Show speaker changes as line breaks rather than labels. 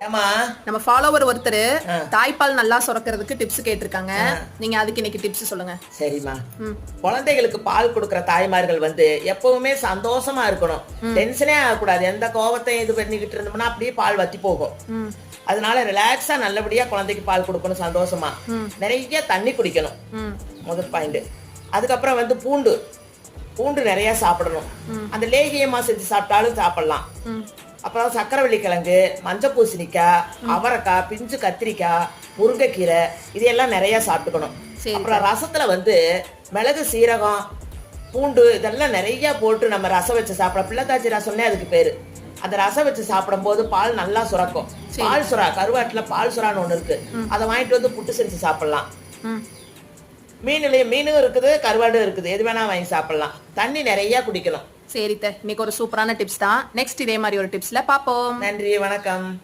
ஏமா
நம்ம ஃபாலோவர் ஒருத்தர் தாய்ப்பால் நல்லா சுரக்கிறதுக்கு டிப்ஸ் கேட்டிருக்காங்க. நீங்க அதுக்கு இன்னைக்கு டிப்ஸ் சொல்லுங்க.
சரிம்மா. குழந்தைகளுக்கு பால் கொடுக்கற தாய்மார்கள் வந்து எப்பவுமே சந்தோஷமா இருக்கணும். டென்ஷனே ஆகக்கூடாது. எந்த கோபத்தையும் இது பண்ணிக்கிட்டு இருந்தோம்னா அப்படியே பால் வத்தி போகும். அதனால ரிலாக்ஸா நல்லபடியா குழந்தைக்கு பால் கொடுக்கணும் சந்தோஷமா. நிறைய தண்ணி குடிக்கணும். முதல் பாயிண்ட். அதுக்கப்புறம் வந்து பூண்டு பூண்டு நிறைய சாப்பிடணும். அந்த லேகியமா செஞ்சு சாப்பிட்டாலும் சாப்பிடலாம். அப்புறம் சக்கரவள்ளி கிழங்கு, மஞ்சள் பூசணிக்காய், அவரைக்காய், பிஞ்சு கத்திரிக்காய், முருங்கைக்கீரை இதையெல்லாம் நிறைய சாப்பிட்டுக்கணும். அப்புறம் ரசத்துல வந்து மிளகு, சீரகம், பூண்டு இதெல்லாம் நிறைய போட்டு நம்ம ரசம் வச்சு சாப்பிட பிள்ளைத்தாச்சி ரசம்னே அதுக்கு பேரு. அந்த ரசம் வச்சு சாப்பிடும் போது பால் நல்லா சுரக்கும். பால் சுறா கருவாட்டுல பால் சுறான்னு ஒண்ணு இருக்கு. அதை வாங்கிட்டு வந்து புட்டு செஞ்சு சாப்பிடலாம். மீனும் இருக்குது, கருவாடும் இருக்குது. எது வேணா வாங்கி சாப்பிடலாம். தண்ணி நிறைய குடிக்கணும்.
சரி, இன்னைக்கு ஒரு சூப்பரான டிப்ஸ் தான். நெக்ஸ்ட் இதே மாதிரி ஒரு டிப்ஸ்ல பாப்போம்.
நன்றி, வணக்கம்.